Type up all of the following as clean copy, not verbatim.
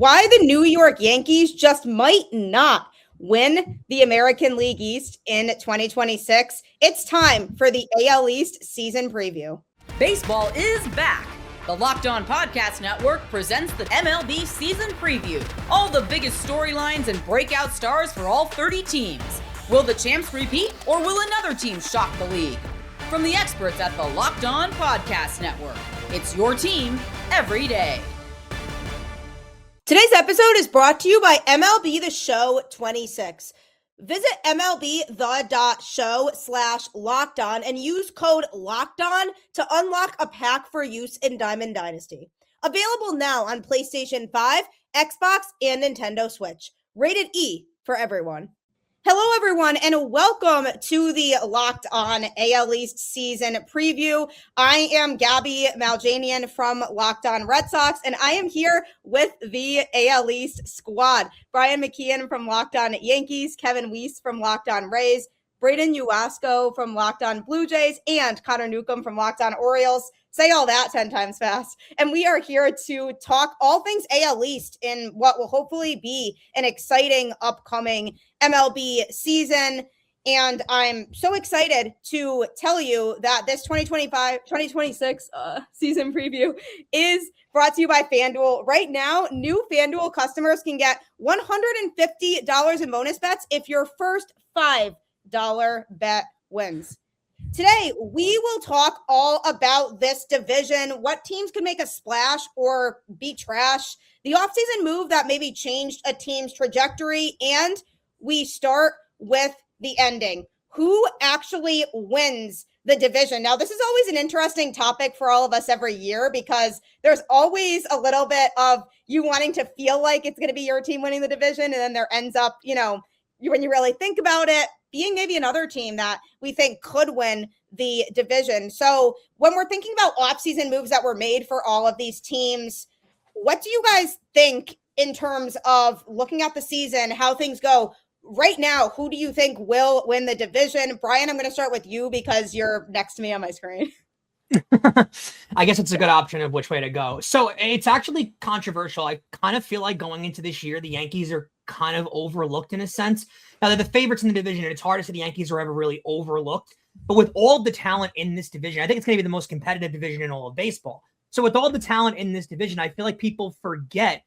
why the New York Yankees just might not win the American League East in 2026. It's time for the AL East season preview. Baseball is back. The Locked On Podcast Network presents the MLB season preview. All the biggest storylines and breakout stars for all 30 teams. Will the champs repeat, or will another team shock the league? From the experts at the Locked On Podcast Network, it's your team every day. Today's episode is brought to you by MLB The Show 26. Visit MLB.show/lockedon and use code LOCKEDON to unlock a pack for use in Diamond Dynasty. Available now on PlayStation 5, Xbox, and Nintendo Switch. Rated E for everyone. Hello, everyone, and welcome to the Locked On AL East season preview. I am Gabby Maljanian from Locked On Red Sox, and I am here with the AL East squad. Brian McKeon from Locked On Yankees, Kevin Weiss from Locked On Rays, Brayden Ewasko from Locked On Blue Jays, and Connor Newcomb from Locked On Orioles. Say all that 10 times fast. And we are here to talk all things AL East in what will hopefully be an exciting upcoming MLB season. And I'm so excited to tell you that this 2026 season preview is brought to you by FanDuel. Right now, new FanDuel customers can get $150 in bonus bets if your first $5 bet wins. Today, we will talk all about this division, what teams could make a splash or be trash, the offseason move that maybe changed a team's trajectory, and we start with the ending. Who actually wins the division? Now, this is always an interesting topic for all of us every year because there's always a little bit of you wanting to feel like it's going to be your team winning the division, and then there ends up, when you really think about it, being maybe another team that we think could win the division. So when we're thinking about offseason moves that were made for all of these teams, what do you guys think in terms of looking at the season, how things go? Right now, who do you think will win the division? Brian, I'm going to start with you because you're next to me on my screen. I guess it's a good option of which way to go. So it's actually controversial. I kind of feel like going into this year, the Yankees are kind of overlooked in a sense. Now they're the favorites in the division, and it's hard to say the Yankees are ever really overlooked. But with all the talent in this division, I think it's going to be the most competitive division in all of baseball. So with all the talent in this division, I feel like people forget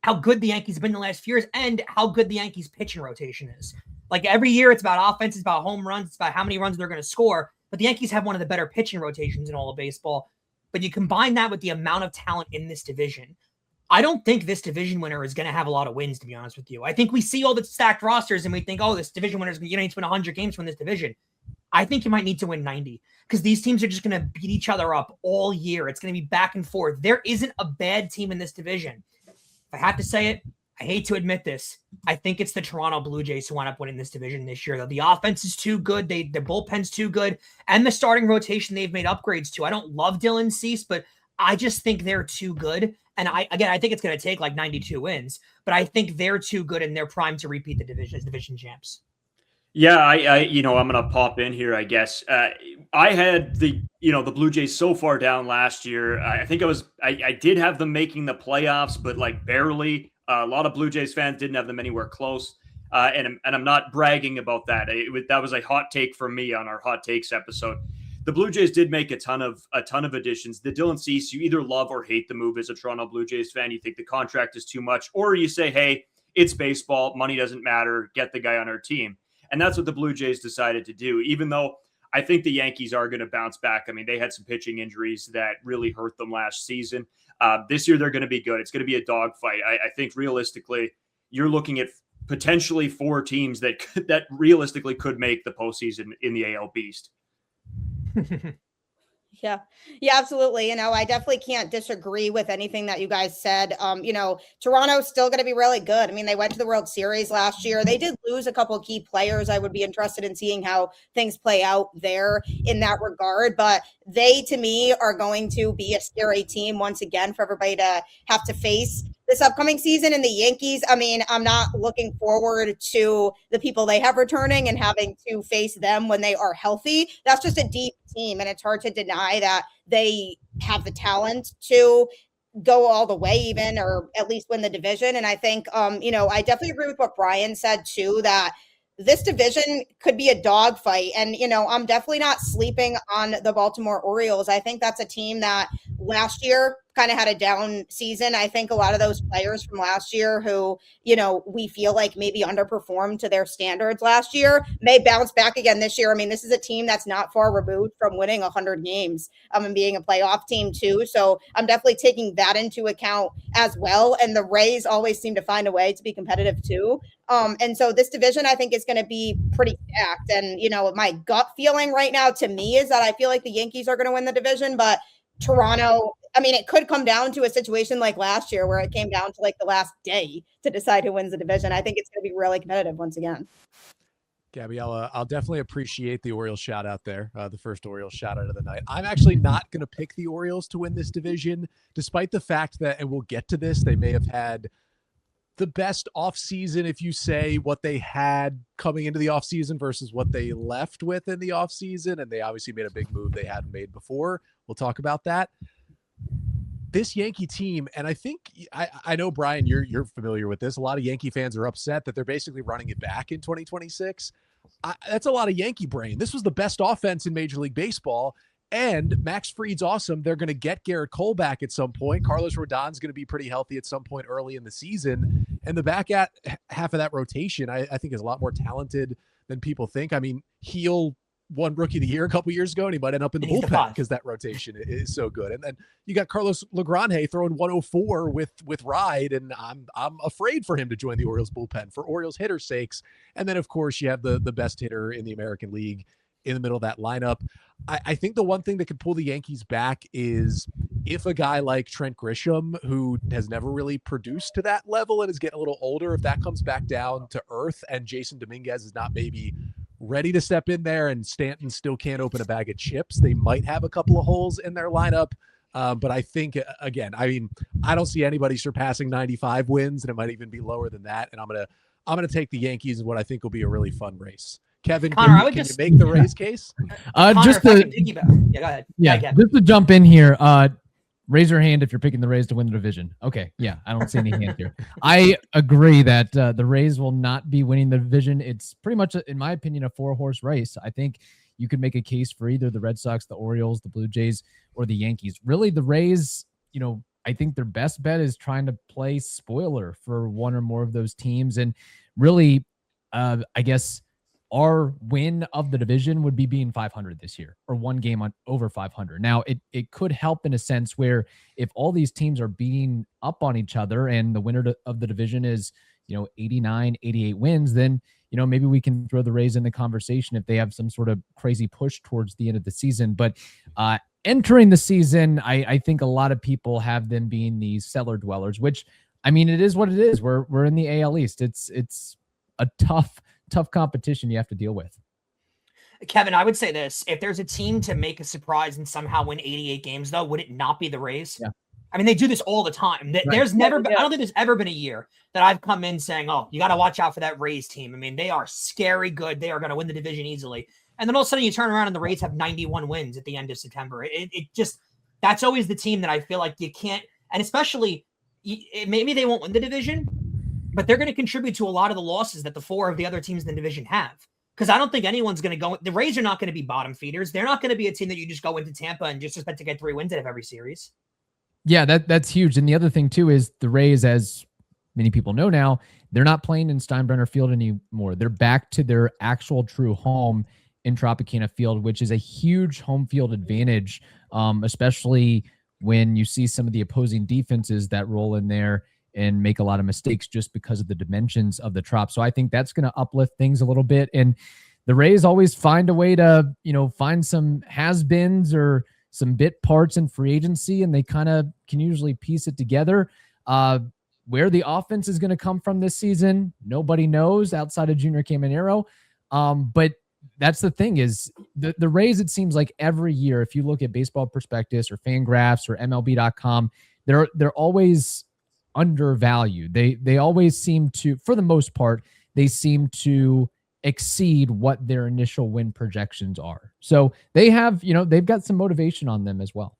how good the Yankees have been the last few years and how good the Yankees pitching rotation is. Like every year, it's about offense, it's about home runs, it's about how many runs they're going to score. But the Yankees have one of the better pitching rotations in all of baseball. But you combine that with the amount of talent in this division, I don't think this division winner is going to have a lot of wins, to be honest with you. I think we see all the stacked rosters and we think, oh, this division winner is going to need to win 100 games from this division. I think you might need to win 90 because these teams are just going to beat each other up all year. It's going to be back and forth. There isn't a bad team in this division. If I have to say it, I hate to admit this. I think it's the Toronto Blue Jays who wind up winning this division this year, though. The offense is too good. The bullpen's too good. And the starting rotation they've made upgrades to. I don't love Dylan Cease, but I just think they're too good. And I think it's going to take like 92 wins, but I think they're too good and they're primed to repeat the division as division champs. Yeah, I'm going to pop in here, I guess. I had the Blue Jays so far down last year. I think I did have them making the playoffs, but like barely. A lot of Blue Jays fans didn't have them anywhere close. And I'm not bragging about that. That was a hot take from me on our hot takes episode. The Blue Jays did make a ton of additions. The Dylan Cease, you either love or hate the move as a Toronto Blue Jays fan. You think the contract is too much, or you say, hey, it's baseball. Money doesn't matter. Get the guy on our team. And that's what the Blue Jays decided to do, even though I think the Yankees are going to bounce back. I mean, they had some pitching injuries that really hurt them last season. This year, they're going to be good. It's going to be a dogfight. I think realistically, you're looking at potentially 4 teams that realistically could make the postseason in the AL Beast. Yeah, absolutely. I definitely can't disagree with anything that you guys said. Toronto's still going to be really good. I mean, they went to the World Series last year. They did lose a couple of key players. I would be interested in seeing how things play out there in that regard. But they, to me, are going to be a scary team once again for everybody to have to face this upcoming season. And the Yankees, I mean, I'm not looking forward to the people they have returning and having to face them when they are healthy. That's just a deep team, and it's hard to deny that they have the talent to go all the way even, or at least win the division. And I think, I definitely agree with what Brian said too, that this division could be a dogfight. And, I'm definitely not sleeping on the Baltimore Orioles. I think that's a team that last year kind of had a down season. I think a lot of those players from last year who, we feel like maybe underperformed to their standards last year may bounce back again this year. I mean, this is a team that's not far removed from winning 100 games and being a playoff team too. So I'm definitely taking that into account as well. And the Rays always seem to find a way to be competitive too. And so this division, I think, is going to be pretty stacked. And, my gut feeling right now to me is that I feel like the Yankees are going to win the division, but Toronto, I mean, it could come down to a situation like last year where it came down to like the last day to decide who wins the division. I think it's going to be really competitive once again. Gabby, I'll definitely appreciate the Orioles shout out there, the first Orioles shout out of the night. I'm actually not going to pick the Orioles to win this division, despite the fact that, and we'll get to this, they may have had the best offseason if you say what they had coming into the offseason versus what they left with in the offseason. And they obviously made a big move they hadn't made before. We'll talk about that. This Yankee team, and I think I know, Brian, you're familiar with this. A lot of Yankee fans are upset that they're basically running it back in 2026. That's a lot of Yankee brain. This was the best offense in Major League Baseball, and Max Fried's awesome. They're going to get Garrett Cole back at some point. Carlos Rodon's going to be pretty healthy at some point early in the season. And the back half of that rotation, I think, is a lot more talented than people think. I mean, Heel won Rookie of the Year a couple years ago, and he might end up in the bullpen because that rotation is so good. And then you got Carlos Legrand throwing 104 with Ride, and I'm afraid for him to join the Orioles bullpen for Orioles hitters' sakes. And then, of course, you have the best hitter in the American League in the middle of that lineup. I think the one thing that could pull the Yankees back is if a guy like Trent Grisham, who has never really produced to that level and is getting a little older, if that comes back down to earth and Jason Dominguez is not maybe ready to step in there and Stanton still can't open a bag of chips, they might have a couple of holes in their lineup. But I think, again, I mean, I don't see anybody surpassing 95 wins, and it might even be lower than that. And I'm gonna take the Yankees in what I think will be a really fun race. Kevin, Connor, can you make the Rays case? Connor, just to go ahead. Just to jump in here, raise your hand if you're picking the Rays to win the division. Okay, yeah, I don't see any hands here. I agree that the Rays will not be winning the division. It's pretty much, in my opinion, a 4-horse race. I think you could make a case for either the Red Sox, the Orioles, the Blue Jays, or the Yankees. Really, the Rays, I think their best bet is trying to play spoiler for one or more of those teams. And really, I guess our win of the division would be being 500 this year, or one game on over 500. Now, it could help in a sense where if all these teams are beating up on each other and the winner of the division is, 89, 88 wins, then, maybe we can throw the Rays in the conversation if they have some sort of crazy push towards the end of the season. But entering the season, I think a lot of people have them being the cellar dwellers, which, I mean, it is what it is. We're in the AL East. It's a tough competition you have to deal with. Kevin, I would say this. If there's a team to make a surprise and somehow win 88 games, though, would it not be the Rays? Yeah. I mean, they do this all the time. Right. There's never been, I don't think there's ever been a year that I've come in saying, oh, you got to watch out for that Rays team. I mean, they are scary good. They are going to win the division easily. And then all of a sudden you turn around and the Rays have 91 wins at the end of September. It just, that's always the team that I feel like you can't, and especially maybe they won't win the division, but they're going to contribute to a lot of the losses that the 4 of the other teams in the division have. Because I don't think anyone's going to go. The Rays are not going to be bottom feeders. They're not going to be a team that you just go into Tampa and just expect to get 3 wins out of every series. Yeah, that's huge. And the other thing too is the Rays, as many people know now, they're not playing in Steinbrenner Field anymore. They're back to their actual true home in Tropicana Field, which is a huge home field advantage, especially when you see some of the opposing defenses that roll in there and make a lot of mistakes just because of the dimensions of the Trop. So I think that's going to uplift things a little bit. And the Rays always find a way to, find some has-beens or some bit parts in free agency, and they kind of can usually piece it together. Where the offense is going to come from this season, nobody knows outside of Junior Caminero. But that's the thing is the Rays, it seems like every year, if you look at Baseball Prospectus or Fangraphs or MLB.com, they're always undervalued. They always seem to, for the most part, they seem to exceed what their initial win projections are. So they have, they've got some motivation on them as well.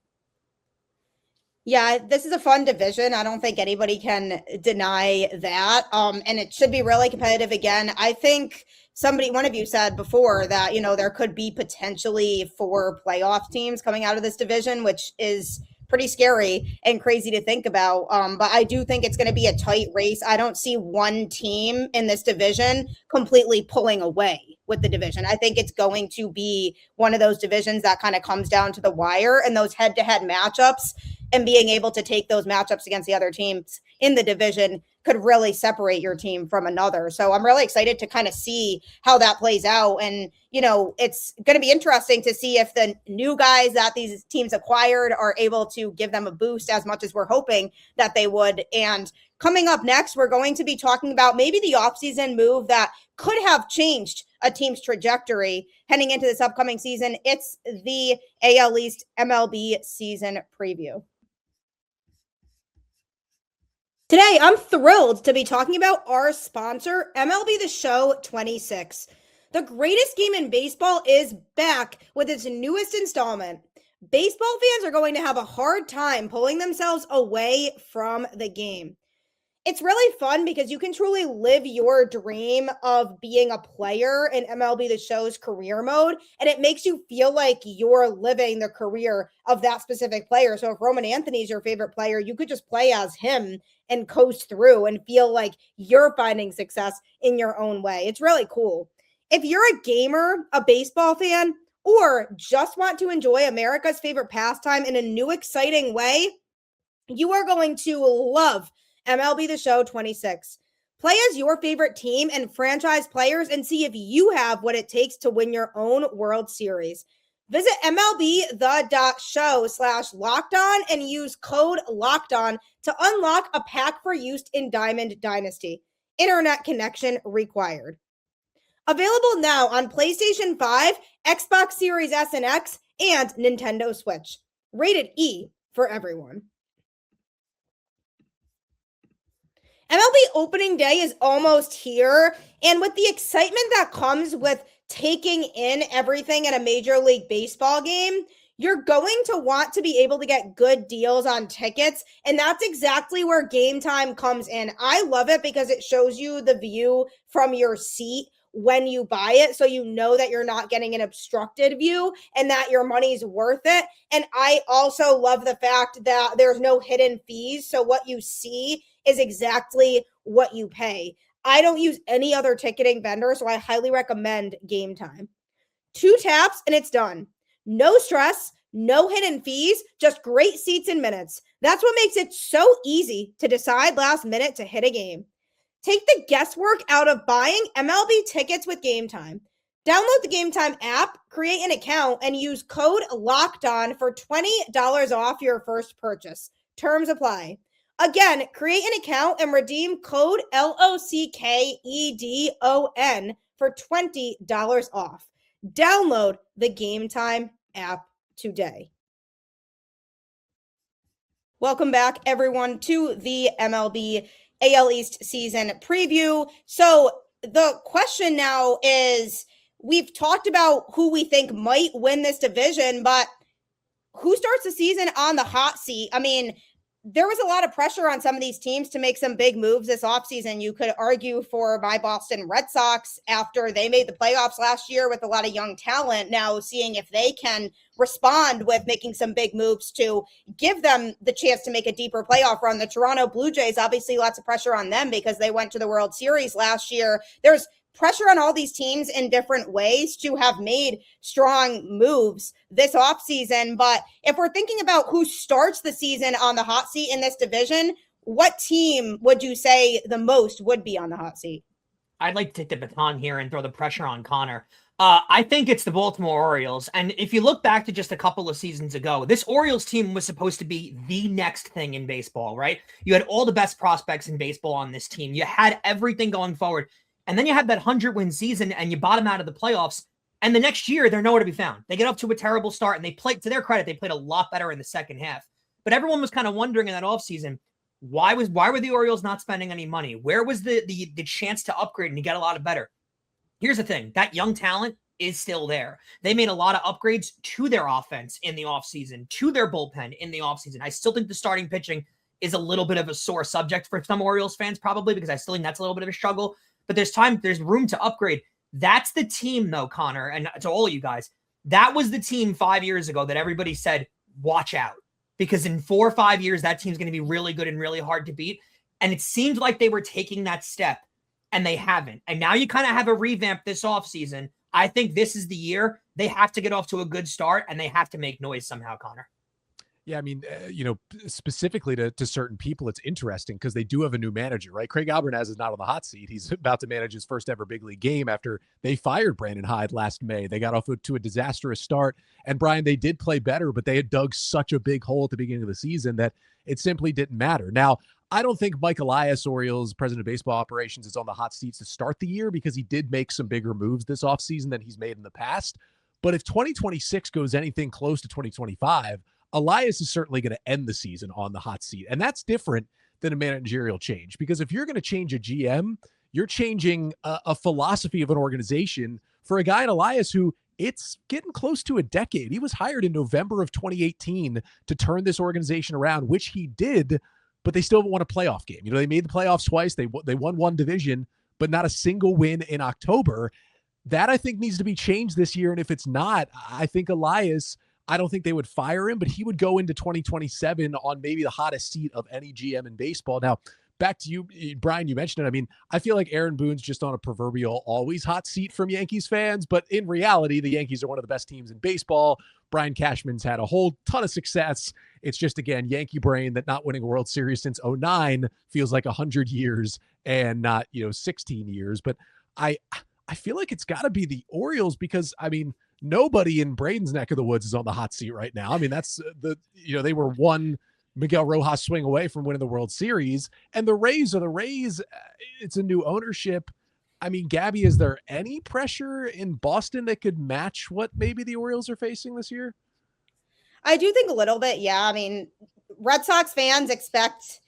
Yeah, this is a fun division. I don't think anybody can deny that. And it should be really competitive again. I think one of you said before that, there could be potentially 4 playoff teams coming out of this division, which is pretty scary and crazy to think about. But I do think it's going to be a tight race. I don't see one team in this division completely pulling away with the division. I think it's going to be one of those divisions that kind of comes down to the wire, and those head-to-head matchups and being able to take those matchups against the other teams in the division could really separate your team from another. So I'm really excited to kind of see how that plays out. And, it's going to be interesting to see if the new guys that these teams acquired are able to give them a boost as much as we're hoping that they would. And coming up next, we're going to be talking about maybe the offseason move that could have changed a team's trajectory heading into this upcoming season. It's the AL East MLB season preview. Today, I'm thrilled to be talking about our sponsor, MLB The Show 26. The greatest game in baseball is back with its newest installment. Baseball fans are going to have a hard time pulling themselves away from the game. It's really fun because you can truly live your dream of being a player in MLB The Show's career mode, and it makes you feel like you're living the career of that specific player. So if Roman Anthony is your favorite player, you could just play as him and coast through and feel like you're finding success in your own way. It's really cool. If you're a gamer, a baseball fan, or just want to enjoy America's favorite pastime in a new, exciting way, you are going to love MLB The Show 26. Play as your favorite team and franchise players and see if you have what it takes to win your own World Series. Visit MLB.show/lockedon and use code LOCKEDON to unlock a pack for use in Diamond Dynasty. Internet connection required. Available now on PlayStation 5, Xbox Series S and X, and Nintendo Switch. Rated E for everyone. MLB opening day is almost here, and with the excitement that comes with taking in everything at a Major League Baseball game, you're going to want to be able to get good deals on tickets, and that's exactly where Game Time comes in. I love it because it shows you the view from your seat when you buy it, so you know that you're not getting an obstructed view and that your money's worth it. And I also love the fact that there's no hidden fees, so what you see is exactly what you pay. I don't use any other ticketing vendor, so I highly recommend Game Time. 2 taps and it's done. No stress, no hidden fees, just great seats and minutes. That's what makes it so easy to decide last minute to hit a game. Take the guesswork out of buying MLB tickets with Game Time. Download the Game Time app, create an account, and use code LOCKEDON for $20 off your first purchase. Terms apply. Again, create an account and redeem code LOCKEDON for $20 off. Download the Game Time app today. Welcome back, everyone, to the MLB AL East season preview. So the question now is, we've talked about who we think might win this division, but who starts the season on the hot seat? I mean, there was a lot of pressure on some of these teams to make some big moves this offseason. You could argue for my Boston Red Sox after they made the playoffs last year with a lot of young talent, now seeing if they can respond with making some big moves to give them the chance to make a deeper playoff run. The Toronto Blue Jays, obviously lots of pressure on them because they went to the World Series last year. There's pressure on all these teams in different ways to have made strong moves this offseason. But if we're thinking about who starts the season on the hot seat in this division, what team would you say the most would be on the hot seat? I'd like to take the baton here and throw the pressure on Connor. I think it's the Baltimore Orioles. And if you look back to just a couple of seasons ago, this Orioles team was supposed to be the next thing in baseball, right? You had all the best prospects in baseball on this team. You had everything going forward. And then you have that 100-win season and you bottom out of the playoffs. And the next year, they're nowhere to be found. They get up to a terrible start and they played, to their credit, they played a lot better in the second half. But everyone was kind of wondering in that offseason, why were the Orioles not spending any money? Where was the chance to upgrade and to get a lot better? Here's the thing. That young talent is still there. They made a lot of upgrades to their offense in the offseason, to their bullpen in the offseason. I still think the starting pitching is a little bit of a sore subject for some Orioles fans, probably, because I still think that's a little bit of a struggle. But there's room to upgrade. That's the team, though, Connor, and to all of you guys, that was the team 5 years ago that everybody said, watch out. Because in 4 or 5 years, that team's going to be really good and really hard to beat. And it seemed like they were taking that step, and they haven't. And now you kind of have a revamp this offseason. I think this is the year they have to get off to a good start, and they have to make noise somehow, Connor. Yeah, I mean, specifically to certain people, it's interesting because they do have a new manager, right? Craig Albernaz is not on the hot seat. He's about to manage his first ever big league game after they fired Brandon Hyde last May. They got off to a disastrous start. And Brian, they did play better, but they had dug such a big hole at the beginning of the season that it simply didn't matter. Now, I don't think Mike Elias, Orioles president of baseball operations, is on the hot seat to start the year because he did make some bigger moves this offseason than he's made in the past. But if 2026 goes anything close to 2025, Elias is certainly going to end the season on the hot seat. And that's different than a managerial change, because if you're going to change a GM, you're changing a philosophy of an organization for a guy in Elias who it's getting close to a decade. He was hired in November of 2018 to turn this organization around, which he did, but they still haven't won a playoff game. They made the playoffs twice. They won one division, but not a single win in October. That, I think, needs to be changed this year. And if it's not, I think Elias, I don't think they would fire him, but he would go into 2027 on maybe the hottest seat of any GM in baseball. Now, back to you, Brian, you mentioned it. I mean, I feel like Aaron Boone's just on a proverbial always hot seat from Yankees fans, but in reality, the Yankees are one of the best teams in baseball. Brian Cashman's had a whole ton of success. It's just, again, Yankee brain that not winning a World Series since 2009 feels like 100 years and not, 16 years. But I feel like it's got to be the Orioles because, I mean, nobody in Brayden's neck of the woods is on the hot seat right now. I mean, that's they were one Miguel Rojas swing away from winning the World Series, and the Rays are the Rays. It's a new ownership. I mean, Gabby, is there any pressure in Boston that could match what maybe the Orioles are facing this year? I do think a little bit. Yeah. I mean, Red Sox fans expect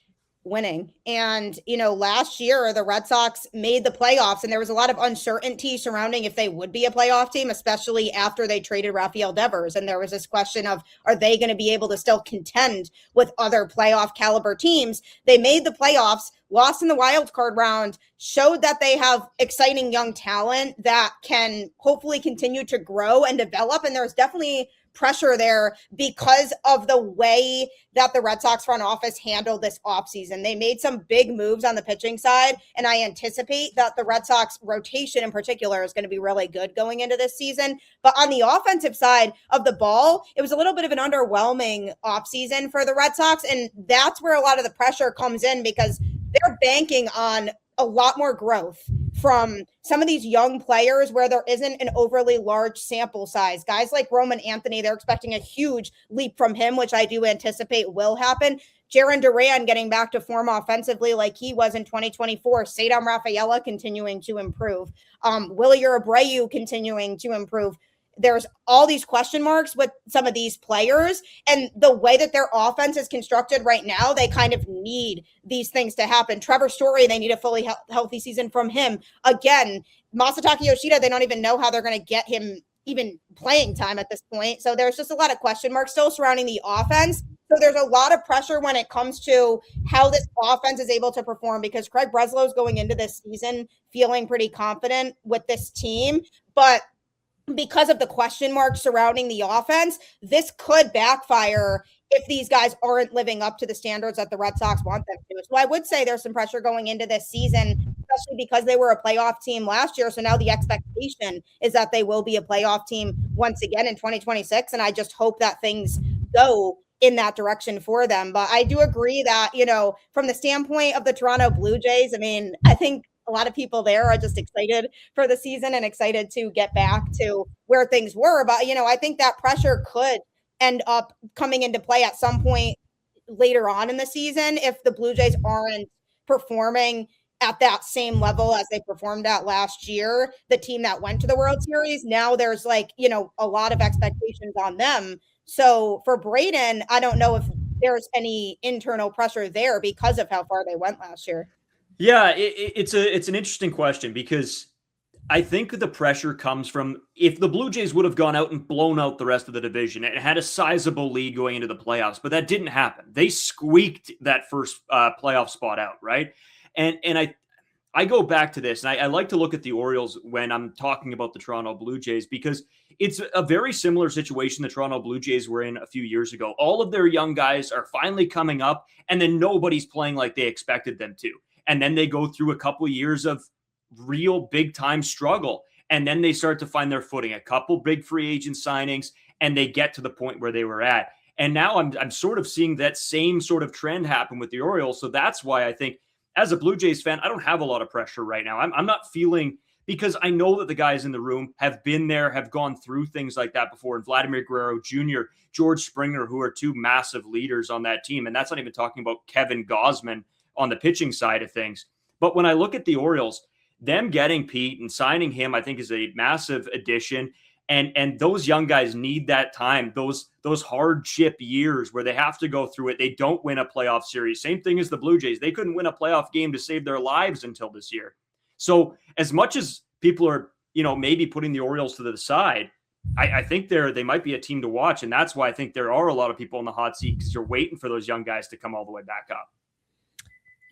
winning. And, last year the Red Sox made the playoffs and there was a lot of uncertainty surrounding if they would be a playoff team, especially after they traded Rafael Devers. And there was this question of, are they going to be able to still contend with other playoff caliber teams? They made the playoffs, lost in the wild card round, showed that they have exciting young talent that can hopefully continue to grow and develop. And there's definitely pressure there because of the way that the Red Sox front office handled this offseason. They made some big moves on the pitching side, and I anticipate that the Red Sox rotation in particular is going to be really good going into this season. But on the offensive side of the ball, it was a little bit of an underwhelming offseason for the Red Sox, and that's where a lot of the pressure comes in because they're banking on a lot more growth from some of these young players where there isn't an overly large sample size. Guys like Roman Anthony, they're expecting a huge leap from him, which I do anticipate will happen. Jaron Duran getting back to form offensively like he was in 2024. Sadam Rafaela continuing to improve. Willie Abreu continuing to improve. There's all these question marks with some of these players, and the way that their offense is constructed right now, they kind of need these things to happen. Trevor Story, they need a fully healthy season from him. Again, Masataka Yoshida, they don't even know how they're going to get him even playing time at this point. So there's just a lot of question marks still surrounding the offense. So there's a lot of pressure when it comes to how this offense is able to perform because Craig Breslow's going into this season feeling pretty confident with this team, but because of the question marks surrounding the offense, this could backfire if these guys aren't living up to the standards that the Red Sox want them to. So I would say there's some pressure going into this season, especially because they were a playoff team last year. So now the expectation is that they will be a playoff team once again in 2026. And I just hope that things go in that direction for them. But I do agree that, from the standpoint of the Toronto Blue Jays, I mean, I think a lot of people there are just excited for the season and excited to get back to where things were. But, I think that pressure could end up coming into play at some point later on in the season if the Blue Jays aren't performing at that same level as they performed at last year, the team that went to the World Series. Now there's a lot of expectations on them. So for Brayden, I don't know if there's any internal pressure there because of how far they went last year. Yeah, it's an interesting question because I think the pressure comes from if the Blue Jays would have gone out and blown out the rest of the division and had a sizable lead going into the playoffs, but that didn't happen. They squeaked that first playoff spot out, right? And I go back to this, and I like to look at the Orioles when I'm talking about the Toronto Blue Jays because it's a very similar situation the Toronto Blue Jays were in a few years ago. All of their young guys are finally coming up, and then nobody's playing like they expected them to. And then they go through a couple of years of real big-time struggle, and then they start to find their footing. A couple big free agent signings, and they get to the point where they were at. And now I'm sort of seeing that same sort of trend happen with the Orioles. So that's why I think, as a Blue Jays fan, I don't have a lot of pressure right now. I'm not feeling, because I know that the guys in the room have been there, have gone through things like that before. And Vladimir Guerrero Jr., George Springer, who are two massive leaders on that team. And that's not even talking about Kevin Gausman on the pitching side of things. But when I look at the Orioles, them getting Pete and signing him, I think, is a massive addition. And those young guys need that time, those hardship years where they have to go through it. They don't win a playoff series. Same thing as the Blue Jays. They couldn't win a playoff game to save their lives until this year. So as much as people are, maybe putting the Orioles to the side, I think they might be a team to watch. And that's why I think there are a lot of people in the hot seat, because you're waiting for those young guys to come all the way back up.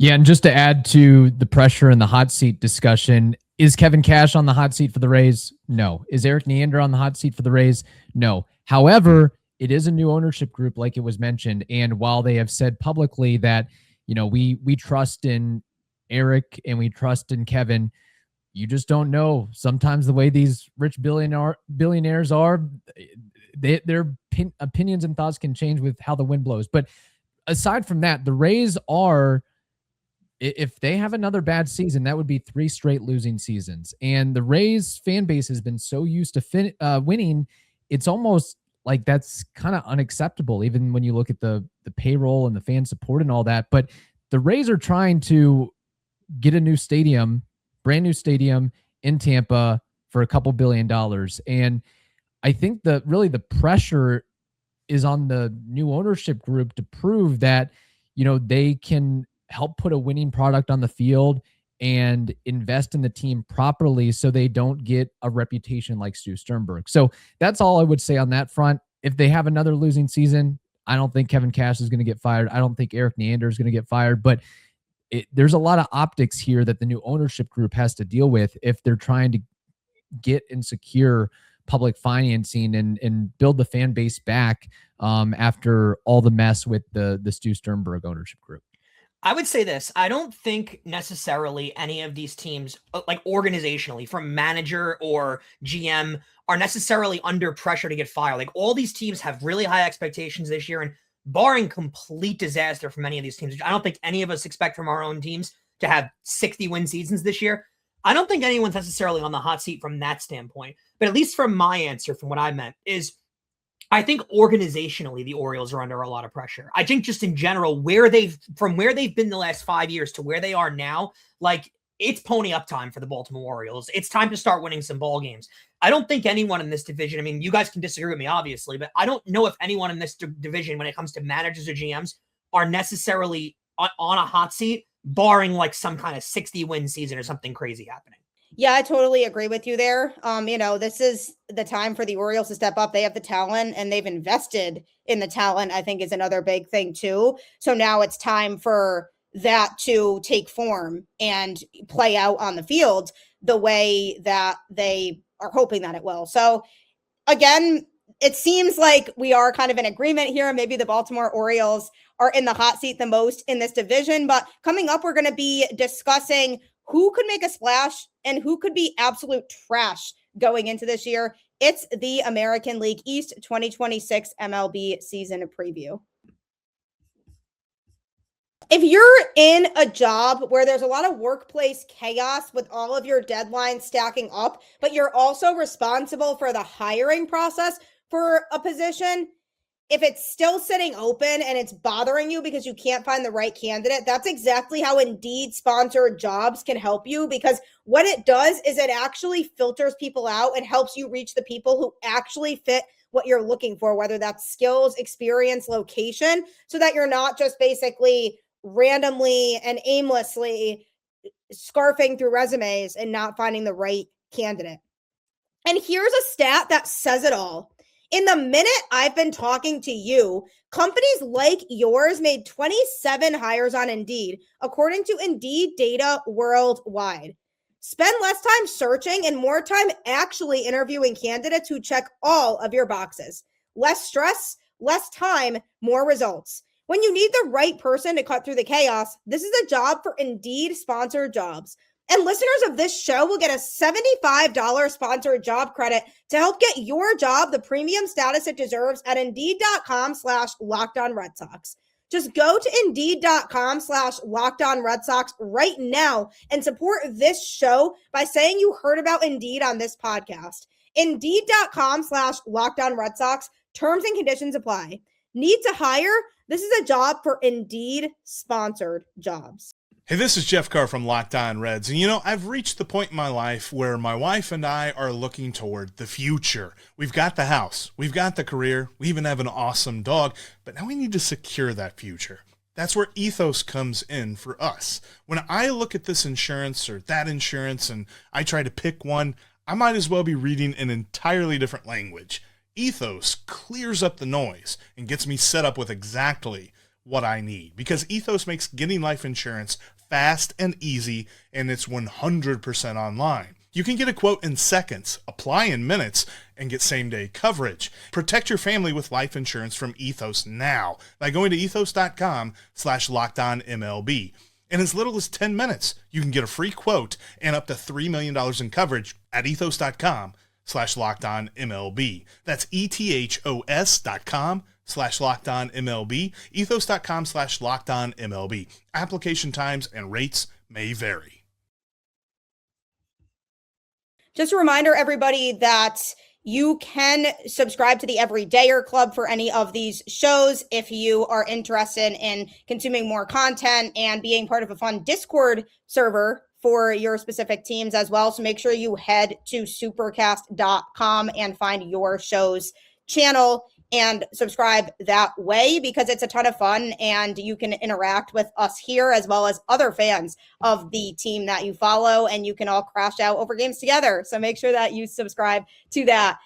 Yeah, and just to add to the pressure in the hot seat discussion, is Kevin Cash on the hot seat for the Rays? No. Is Eric Neander on the hot seat for the Rays? No. However, it is a new ownership group, like it was mentioned. And while they have said publicly that, we trust in Eric and we trust in Kevin, you just don't know. Sometimes the way these rich billionaires are, their opinions and thoughts can change with how the wind blows. But aside from that, the Rays are, if they have another bad season, that would be 3 straight losing seasons. And the Rays fan base has been so used to winning, it's almost like that's kind of unacceptable, even when you look at the payroll and the fan support and all that. But the Rays are trying to get a new stadium, brand new stadium in Tampa for a couple $2 billion. And I think really the pressure is on the new ownership group to prove that, they can help put a winning product on the field and invest in the team properly so they don't get a reputation like Stu Sternberg. So that's all I would say on that front. If they have another losing season, I don't think Kevin Cash is going to get fired. I don't think Eric Neander is going to get fired, but there's a lot of optics here that the new ownership group has to deal with if they're trying to get and secure public financing and build the fan base back after all the mess with the Stu Sternberg ownership group. I would say this. I don't think necessarily any of these teams, like organizationally, from manager or GM, are necessarily under pressure to get fired. Like, all these teams have really high expectations this year, and barring complete disaster from any of these teams, which I don't think any of us expect from our own teams to have 60-win seasons this year, I don't think anyone's necessarily on the hot seat from that standpoint. But at least from my answer, from what I meant, is I think organizationally, the Orioles are under a lot of pressure. I think just in general, from where they've been the last 5 years to where they are now, like, it's pony up time for the Baltimore Orioles. It's time to start winning some ball games. I don't think anyone in this division, I mean, you guys can disagree with me, obviously, but I don't know if anyone in this division, when it comes to managers or GMs, are necessarily on a hot seat, barring like some kind of 60-win season or something crazy happening. Yeah, I totally agree with you there. This is the time for the Orioles to step up. They have the talent and they've invested in the talent, I think, is another big thing too. So now it's time for that to take form and play out on the field the way that they are hoping that it will. So again, it seems like we are kind of in agreement here. Maybe the Baltimore Orioles are in the hot seat the most in this division, but coming up, we're going to be discussing who could make a splash and who could be absolute trash going into this year. It's the American League East 2026 MLB season preview. If you're in a job where there's a lot of workplace chaos with all of your deadlines stacking up, but you're also responsible for the hiring process for a position, if it's still sitting open and it's bothering you because you can't find the right candidate, that's exactly how Indeed sponsored jobs can help you, because what it does is it actually filters people out and helps you reach the people who actually fit what you're looking for, whether that's skills, experience, location, so that you're not just basically randomly and aimlessly scarfing through resumes and not finding the right candidate. And here's a stat that says it all. In the minute I've been talking to you, companies like yours made 27 hires on Indeed, according to Indeed data worldwide. Spend less time searching and more time actually interviewing candidates who check all of your boxes. Less stress, less time, more results. When you need the right person to cut through the chaos, this is a job for Indeed sponsored jobs. And listeners of this show will get a $75 sponsored job credit to help get your job the premium status it deserves at Indeed.com/LockedOnRedSox. Just go to Indeed.com/LockedOnRedSox right now and support this show by saying you heard about Indeed on this podcast. Indeed.com/LockedOnRedSox. Terms and conditions apply. Need to hire? This is a job for Indeed sponsored jobs. Hey, this is Jeff Carr from Locked On Reds, and I've reached the point in my life where my wife and I are looking toward the future. We've got the house, we've got the career, we even have an awesome dog, but now we need to secure that future. That's where Ethos comes in for us. When I look at this insurance or that insurance and I try to pick one, I might as well be reading an entirely different language. Ethos clears up the noise and gets me set up with exactly what I need, because Ethos makes getting life insurance fast and easy, and it's 100% online. You can get a quote in seconds, apply in minutes, and get same-day coverage. Protect your family with life insurance from Ethos now by going to ethos.com/LockedOnMLB. In as little as 10 minutes, you can get a free quote and up to $3 million in coverage at ethos.com/LockedOnMLB. That's ethos.com/LockedOnMLB, ethos.com/LockedOnMLB. Application times and rates may vary. Just a reminder, everybody, that you can subscribe to the Everydayer Club for any of these shows if you are interested in consuming more content and being part of a fun Discord server for your specific teams as well. So make sure you head to supercast.com and find your show's channel and subscribe that way, because it's a ton of fun and you can interact with us here as well as other fans of the team that you follow, and you can all crash out over games together. So make sure that you subscribe to that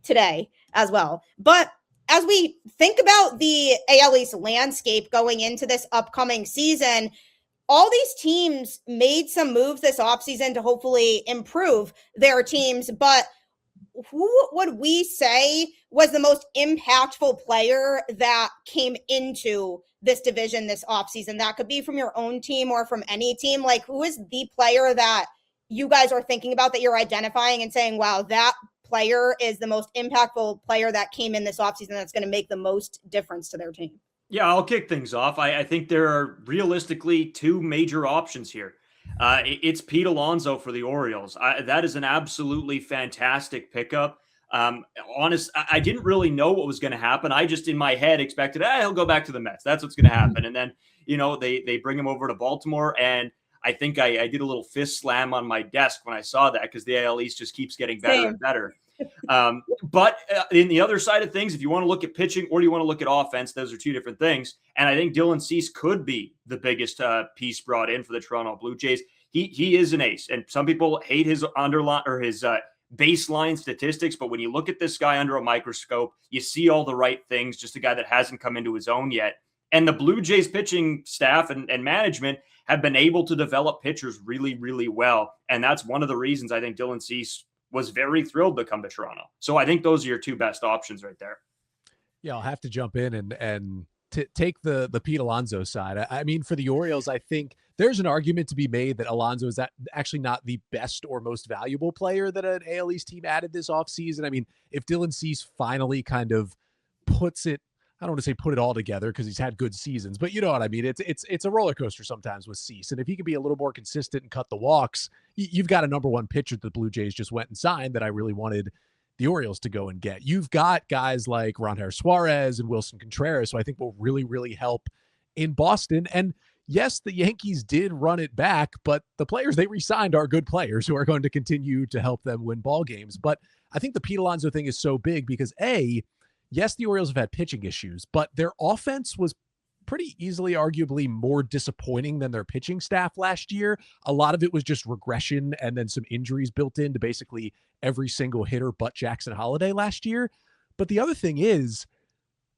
today as well. But as we think about the AL East landscape going into this upcoming season, all these teams made some moves this offseason to hopefully improve their teams, but who would we say was the most impactful player that came into this division this offseason? That could be from your own team or from any team. Like, who is the player that you guys are thinking about that you're identifying and saying, wow, that player is the most impactful player that came in this offseason that's going to make the most difference to their team? Yeah, I'll kick things off. I think there are realistically two major options here. It's Pete Alonso for the Orioles. That is an absolutely fantastic pickup. I didn't really know what was going to happen. I just in my head expected, he'll go back to the Mets. That's what's going to happen. And then, they bring him over to Baltimore. And I think I did a little fist slam on my desk when I saw that, because the AL East just keeps getting better and better. But in the other side of things, if you want to look at pitching or do you want to look at offense, those are two different things. And I think Dylan Cease could be the biggest piece brought in for the Toronto Blue Jays. He is an ace, and some people hate his underline or his baseline statistics. But when you look at this guy under a microscope, you see all the right things. Just a guy that hasn't come into his own yet. And the Blue Jays pitching staff and management have been able to develop pitchers really, really well. And that's one of the reasons I think Dylan Cease was very thrilled to come to Toronto. So I think those are your two best options right there. Yeah, I'll have to jump in and take the Pete Alonso side. I mean, for the Orioles, I think there's an argument to be made that Alonso is actually not the best or most valuable player that an AL East team added this offseason. I mean, if Dylan Cease finally kind of puts it, I don't want to say put it all together because he's had good seasons, but you know what I mean? It's a roller coaster sometimes with Cease. And if he can be a little more consistent and cut the walks, you've got a number one pitcher that the Blue Jays just went and signed that I really wanted the Orioles to go and get. You've got guys like Ronher Suarez and Wilson Contreras, who I think will really, really help in Boston. And yes, the Yankees did run it back, but the players they re-signed are good players who are going to continue to help them win ball games. But I think the Pete Alonso thing is so big because yes, the Orioles have had pitching issues, but their offense was pretty easily, arguably more disappointing than their pitching staff last year. A lot of it was just regression and then some injuries built into basically every single hitter but Jackson Holiday last year. But the other thing is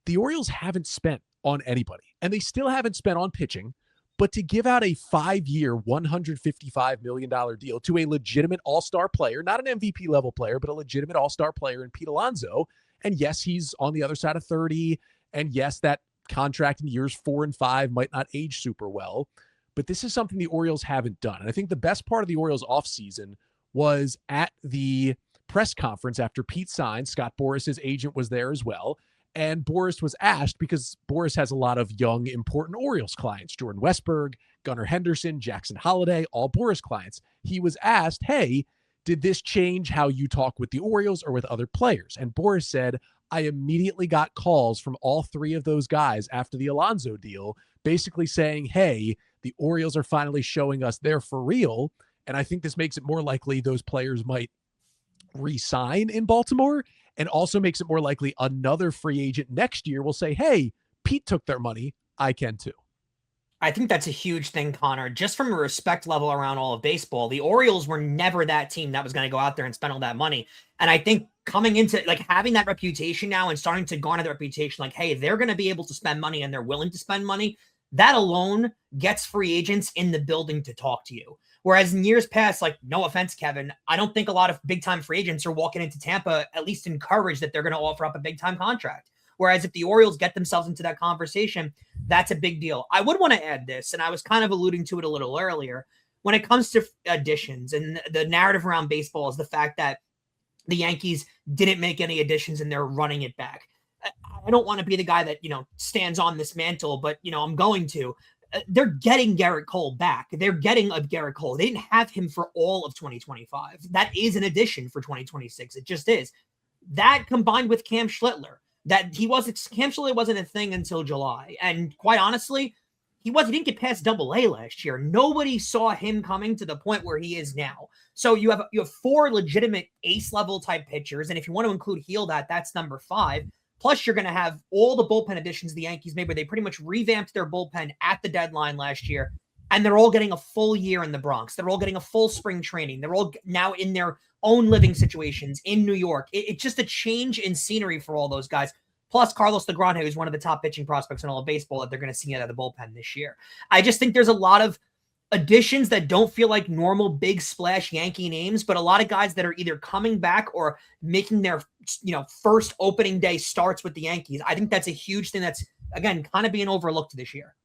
the Orioles haven't spent on anybody, and they still haven't spent on pitching. But to give out a 5-year, $155 million deal to a legitimate all-star player, not an MVP level player, but a legitimate all-star player in Pete Alonso. And yes, he's on the other side of 30. And yes, that contract in years 4 and 5 might not age super well. But this is something the Orioles haven't done. And I think the best part of the Orioles offseason was at the press conference after Pete signed. Scott Boras' agent was there as well. And Boras was asked, because Boras has a lot of young, important Orioles clients, Jordan Westberg, Gunnar Henderson, Jackson Holiday, all Boras clients. He was asked, hey, did this change how you talk with the Orioles or with other players? And Boras said, I immediately got calls from all 3 of those guys after the Alonso deal, basically saying, hey, the Orioles are finally showing us they're for real. And I think this makes it more likely those players might re-sign in Baltimore, and also makes it more likely another free agent next year will say, hey, Pete took their money, I can too. I think that's a huge thing, Connor. Just from a respect level around all of baseball, the Orioles were never that team that was going to go out there and spend all that money. And I think coming into like having that reputation now and starting to garner the reputation, like, hey, they're going to be able to spend money and they're willing to spend money, that alone gets free agents in the building to talk to you. Whereas in years past, like, no offense, Kevin, I don't think a lot of big-time free agents are walking into Tampa at least encouraged that they're going to offer up a big-time contract. Whereas if the Orioles get themselves into that conversation, that's a big deal. I would want to add this, and I was kind of alluding to it a little earlier. When it comes to additions, and the narrative around baseball is the fact that the Yankees didn't make any additions and they're running it back. I don't want to be the guy that, stands on this mantle, but, I'm going to. They're getting Garrett Cole back. They're getting a Garrett Cole. They didn't have him for all of 2025. That is an addition for 2026. It just is. That combined with Cam Schlittler, Cam Schlittler wasn't a thing until July. And quite honestly, he didn't get past AA last year. Nobody saw him coming to the point where he is now. So you have 4 legitimate ace level type pitchers. And if you want to include that's number 5. Plus, you're going to have all the bullpen additions the Yankees made, where they pretty much revamped their bullpen at the deadline last year, and they're all getting a full year in the Bronx. They're all getting a full spring training. They're all now in their own living situations in New York. It's just a change in scenery for all those guys. Plus, Carlos DeGrande, who's one of the top pitching prospects in all of baseball, that they're going to see out of the bullpen this year. I just think there's a lot of additions that don't feel like normal big splash Yankee names, but a lot of guys that are either coming back or making their first opening day starts with the Yankees. I think that's a huge thing that's, again, kind of being overlooked this year.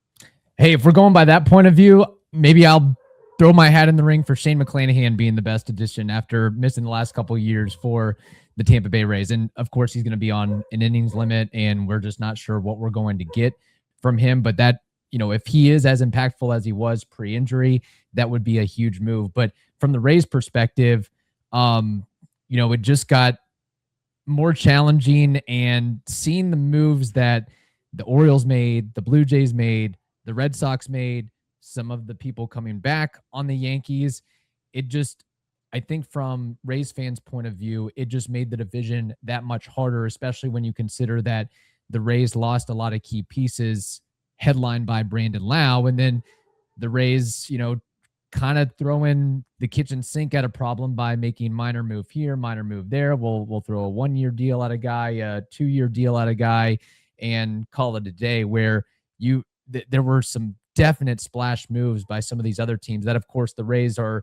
Hey, if we're going by that point of view, maybe I'll throw my hat in the ring for Shane McClanahan being the best addition after missing the last couple of years for the Tampa Bay Rays. And of course, he's going to be on an innings limit, and we're just not sure what we're going to get from him. But that, if he is as impactful as he was pre-injury, that would be a huge move. But from the Rays perspective, it just got more challenging, and seeing the moves that the Orioles made, the Blue Jays made, the Red Sox made, some of the people coming back on the Yankees, I think from Rays fans' point of view, it just made the division that much harder, especially when you consider that the Rays lost a lot of key pieces headlined by Brandon Lau, and then the Rays, kind of throwing the kitchen sink at a problem by making minor move here, minor move there. We'll throw a 1-year deal at a guy, a 2-year deal at a guy, and call it a day. Where there were some definite splash moves by some of these other teams that, of course, the Rays are.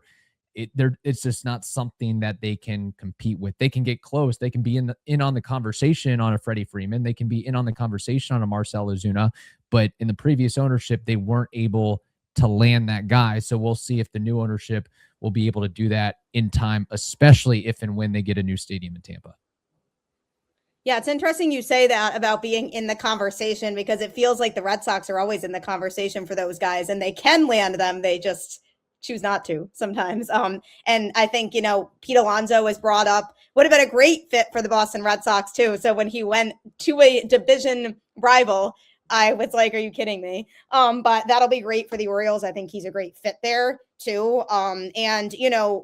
It's just not something that they can compete with. They can get close. They can be in on the conversation on a Freddie Freeman. They can be in on the conversation on a Marcell Ozuna. But in the previous ownership, they weren't able to land that guy. So we'll see if the new ownership will be able to do that in time, especially if and when they get a new stadium in Tampa. Yeah, it's interesting you say that about being in the conversation, because it feels like the Red Sox are always in the conversation for those guys, and they can land them. They just choose not to sometimes. And I think, Pete Alonso was brought up, would have been a great fit for the Boston Red Sox too. So when he went to a division rival, I was like, are you kidding me? But that'll be great for the Orioles. I think he's a great fit there too. And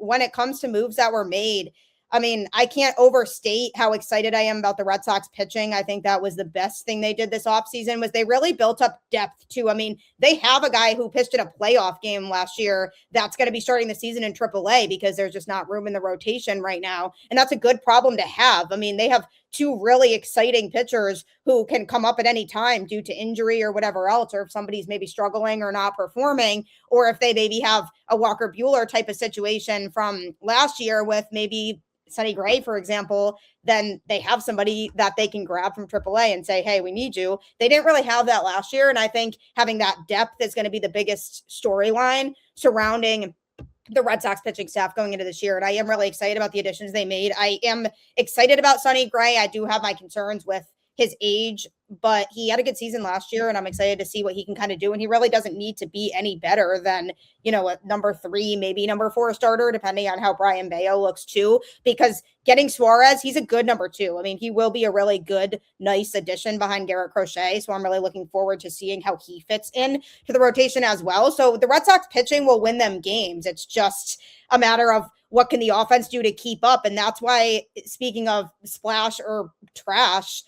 when it comes to moves that were made, I mean, I can't overstate how excited I am about the Red Sox pitching. I think that was the best thing they did this offseason was they really built up depth too. I mean, they have a guy who pitched in a playoff game last year that's going to be starting the season in AAA because there's just not room in the rotation right now. And that's a good problem to have. I mean, they have two really exciting pitchers who can come up at any time due to injury or whatever else, or if somebody's maybe struggling or not performing, or if they maybe have a Walker Buehler type of situation from last year with maybe Sonny Gray, for example, then they have somebody that they can grab from AAA and say, hey, we need you. They didn't really have that last year. And I think having that depth is going to be the biggest storyline surrounding the Red Sox pitching staff going into this year. And I am really excited about the additions they made. I am excited about Sonny Gray. I do have my concerns with his age, but he had a good season last year and I'm excited to see what he can kind of do. And he really doesn't need to be any better than, a number 3, maybe number 4 starter, depending on how Brian Bayo looks too, because getting Suarez, he's a good number 2. I mean, he will be a really good, nice addition behind Garrett Crochet. So I'm really looking forward to seeing how he fits in to the rotation as well. So the Red Sox pitching will win them games. It's just a matter of what can the offense do to keep up. And that's why, speaking of splash or trash,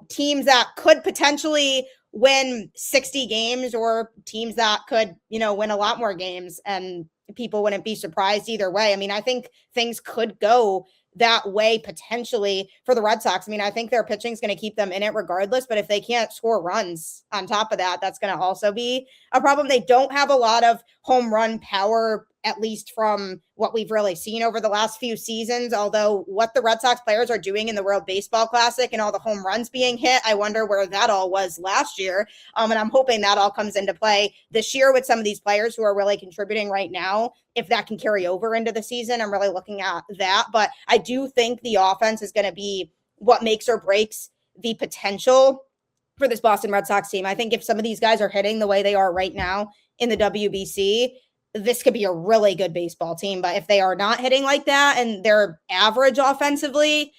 teams that could potentially win 60 games or teams that could, win a lot more games and people wouldn't be surprised either way. I mean, I think things could go that way potentially for the Red Sox. I mean, I think their pitching is going to keep them in it regardless, but if they can't score runs on top of that, that's going to also be a problem. They don't have a lot of home run power, at least from what we've really seen over the last few seasons. Although what the Red Sox players are doing in the World Baseball Classic and all the home runs being hit, I wonder where that all was last year. And I'm hoping that all comes into play this year with some of these players who are really contributing right now. If that can carry over into the season, I'm really looking at that. But I do think the offense is going to be what makes or breaks the potential for this Boston Red Sox team. I think if some of these guys are hitting the way they are right now in the WBC, this could be a really good baseball team. But if they are not hitting like that and they're average offensively,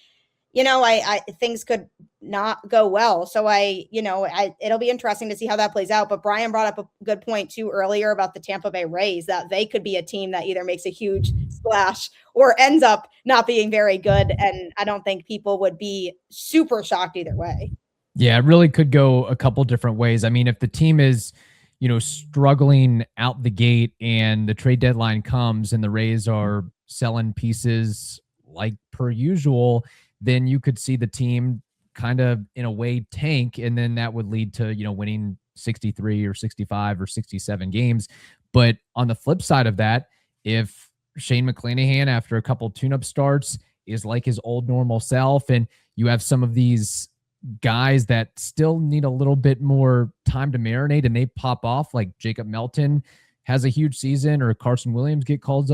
I things could not go well. So it'll be interesting to see how that plays out. But Brian brought up a good point too earlier about the Tampa Bay Rays, that they could be a team that either makes a huge splash or ends up not being very good. And I don't think people would be super shocked either way. Yeah, it really could go a couple different ways. I mean, if the team is struggling out the gate and the trade deadline comes and the Rays are selling pieces like per usual, then you could see the team kind of in a way tank. And then that would lead to, winning 63 or 65 or 67 games. But on the flip side of that, if Shane McClanahan, after a couple tune-up starts, is like his old normal self, and you have some of these guys that still need a little bit more time to marinate and they pop off, like Jacob Melton has a huge season, or Carson Williams gets called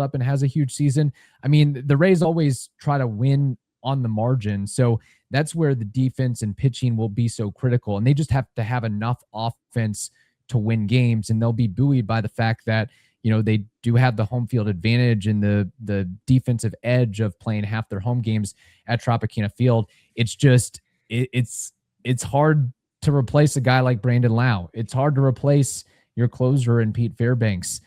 up and has a huge season. I mean, the Rays always try to win on the margin. So that's where the defense and pitching will be so critical. And they just have to have enough offense to win games. And they'll be buoyed by the fact that, they do have the home field advantage and the defensive edge of playing half their home games at Tropicana Field. It's just, it's hard to replace a guy like Brandon Lau. It's hard to replace your closer in Pete Fairbanks.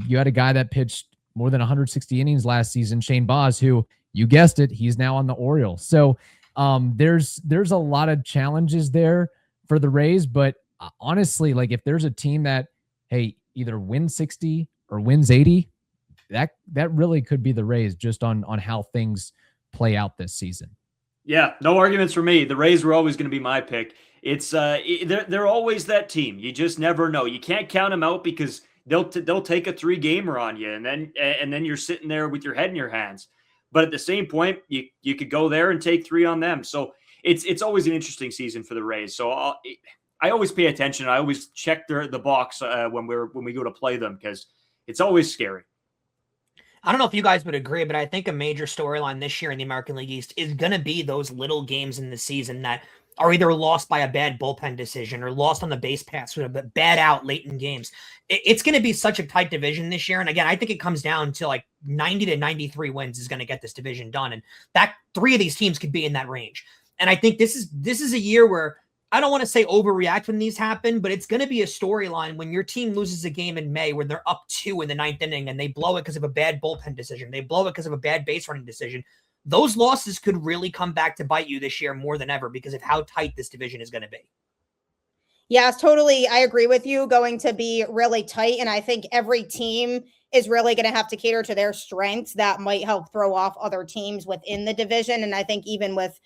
You had a guy that pitched more than 160 innings last season, Shane Baz, who, you guessed it, he's now on the Orioles. So there's a lot of challenges there for the Rays. But honestly, like if there's a team that, hey, either wins 60 or wins 80, that really could be the Rays, just on how things play out this season. Yeah, no arguments for me. The Rays were always going to be my pick. It's they're always that team. You just never know. You can't count them out because they'll take a 3-gamer on you, and then you're sitting there with your head in your hands. But at the same point, you could go there and take 3 on them. So it's always an interesting season for the Rays. So I always pay attention. I always check the box when we go to play them, because it's always scary. I don't know if you guys would agree, but I think a major storyline this year in the American League East is going to be those little games in the season that are either lost by a bad bullpen decision or lost on the base pass or a bad out late in games. It's going to be such a tight division this year. And again, I think it comes down to like 90 to 93 wins is going to get this division done. And that 3 of these teams could be in that range. And I think this is a year where I don't want to say overreact when these happen, but it's going to be a storyline when your team loses a game in May where they're up 2 in the 9th inning and they blow it because of a bad bullpen decision. They blow it because of a bad base running decision. Those losses could really come back to bite you this year more than ever because of how tight this division is going to be. Yes, totally. I agree with you. Going to be really tight. And I think every team is really going to have to cater to their strengths. That might help throw off other teams within the division. And I think even with,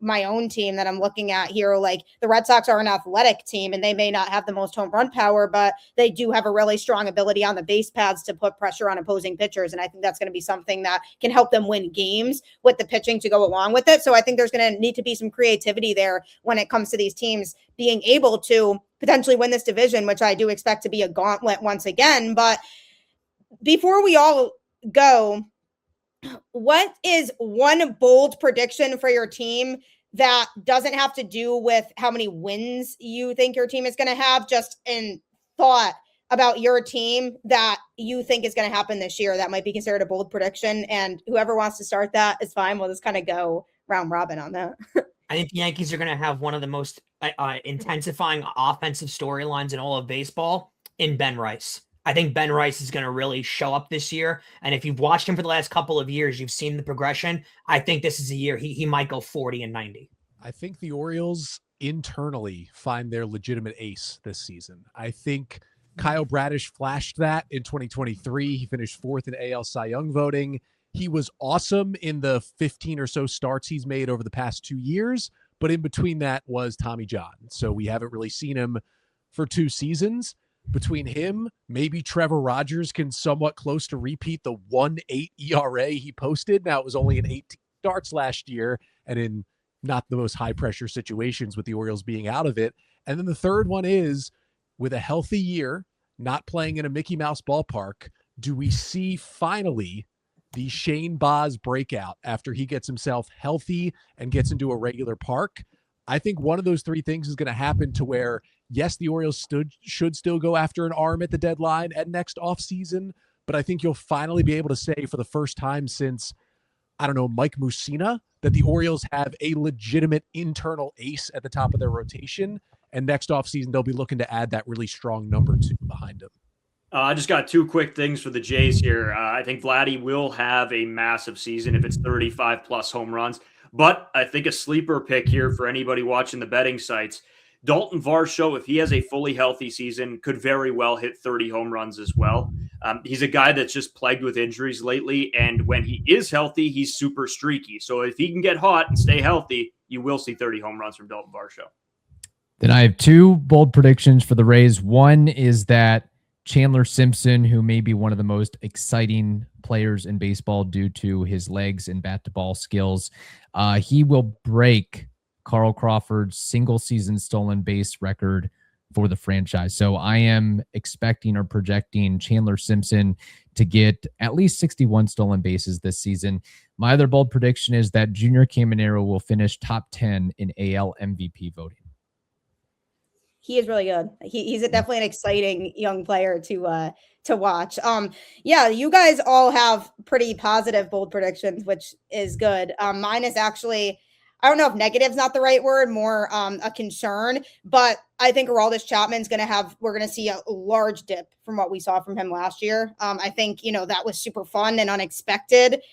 my own team that I'm looking at here, like the Red Sox are an athletic team and they may not have the most home run power, but they do have a really strong ability on the base paths to put pressure on opposing pitchers. And I think that's going to be something that can help them win games with the pitching to go along with it. So I think there's going to need to be some creativity there when it comes to these teams being able to potentially win this division, which I do expect to be a gauntlet once again. But before we all go, what is one bold prediction for your team that doesn't have to do with how many wins you think your team is going to have, just in thought about your team that you think is going to happen this year that might be considered a bold prediction? And whoever wants to start that is fine. We'll just kind of go round robin on that. I think the Yankees are going to have one of the most intensifying offensive storylines in all of baseball in Ben Rice. I think Ben Rice is going to really show up this year. And if you've watched him for the last couple of years, you've seen the progression. I think this is a year he might go 40 and 90. I think the Orioles internally find their legitimate ace this season. I think Kyle Bradish flashed that in 2023. He finished 4th in AL Cy Young voting. He was awesome in the 15 or so starts he's made over the past 2 years, but in between that was Tommy John. So we haven't really seen him for 2 seasons. Between him, maybe Trevor Rogers can somewhat close to repeat the 1.8 ERA he posted. Now, it was only in 18 starts last year and in not the most high pressure situations with the Orioles being out of it. And then the third one is, with a healthy year, not playing in a Mickey Mouse ballpark, do we see finally the Shane Baz breakout after he gets himself healthy and gets into a regular park? I think one of those 3 things is going to happen to where, yes, the Orioles should still go after an arm at the deadline and next offseason, but I think you'll finally be able to say for the first time since, Mike Mussina, that the Orioles have a legitimate internal ace at the top of their rotation, and next offseason they'll be looking to add that really strong number 2 behind him. I just got 2 quick things for the Jays here. I think Vladdy will have a massive season if it's 35-plus home runs. But I think a sleeper pick here for anybody watching the betting sites, Dalton Varsho, if he has a fully healthy season, could very well hit 30 home runs as well. He's a guy that's just plagued with injuries lately, and when he is healthy, he's super streaky. So if he can get hot and stay healthy, you will see 30 home runs from Dalton Varsho. Then I have 2 bold predictions for the Rays. One is that Chandler Simpson, who may be one of the most exciting players in baseball due to his legs and bat-to-ball skills, he will break Carl Crawford's single-season stolen base record for the franchise. So I am expecting or projecting Chandler Simpson to get at least 61 stolen bases this season. My other bold prediction is that Junior Caminero will finish top 10 in AL MVP voting. He is really good. He's definitely an exciting young player to watch. Yeah, you guys all have pretty positive bold predictions, which is good. Mine is actually, I don't know if negative's not the right word, more a concern, but I think Aroldis Chapman's we're going to see a large dip from what we saw from him last year. I think, that was super fun and unexpected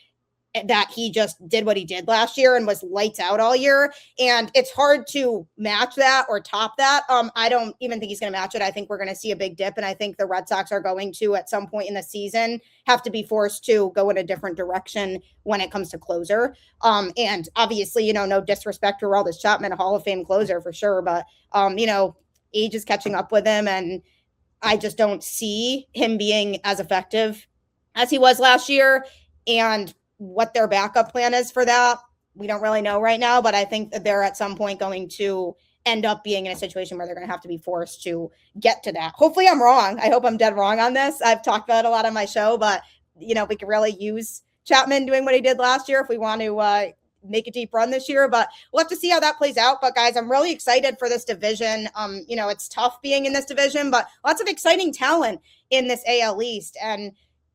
that he just did what he did last year and was lights out all year. And it's hard to match that or top that. I don't even think he's going to match it. I think we're going to see a big dip. And I think the Red Sox are going to, at some point in the season, have to be forced to go in a different direction when it comes to closer. And obviously, no disrespect to Aroldis Chapman, a Hall of Fame closer for sure. But, age is catching up with him. And I just don't see him being as effective as he was last year. And what their backup plan is for that, we don't really know right now, but I think that they're at some point going to end up being in a situation where they're going to have to be forced to get to that. Hopefully I'm wrong. I hope I'm dead wrong on this. I've talked about it a lot on my show, but we could really use Chapman doing what he did last year if we want to make a deep run this year, but we'll have to see how that plays out. But guys, I'm really excited for this division. It's tough being in this division, but lots of exciting talent in this AL East. And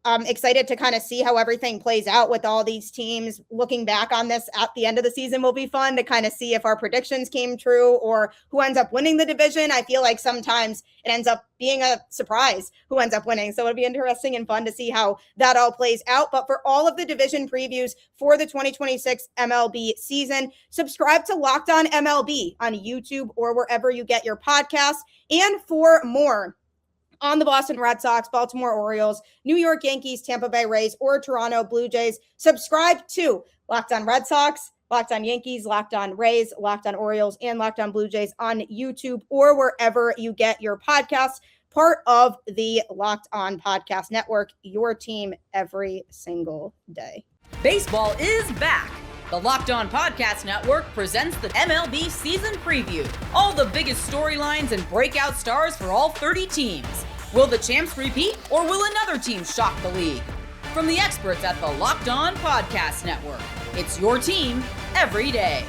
I'm excited to kind of see how everything plays out with all these teams. Looking back on this at the end of the season will be fun to kind of see if our predictions came true or who ends up winning the division. I feel like sometimes it ends up being a surprise who ends up winning. So it'll be interesting and fun to see how that all plays out. But for all of the division previews for the 2026 MLB season, subscribe to Locked On MLB on YouTube or wherever you get your podcasts. And for more on the Boston Red Sox, Baltimore Orioles, New York Yankees, Tampa Bay Rays, or Toronto Blue Jays, subscribe to Locked On Red Sox, Locked On Yankees, Locked On Rays, Locked On Orioles, and Locked On Blue Jays on YouTube or wherever you get your podcasts. Part of the Locked On Podcast Network, your team every single day. Baseball is back. The Locked On Podcast Network presents the MLB season preview. All the biggest storylines and breakout stars for all 30 teams. Will the champs repeat or will another team shock the league? From the experts at the Locked On Podcast Network, it's your team every day.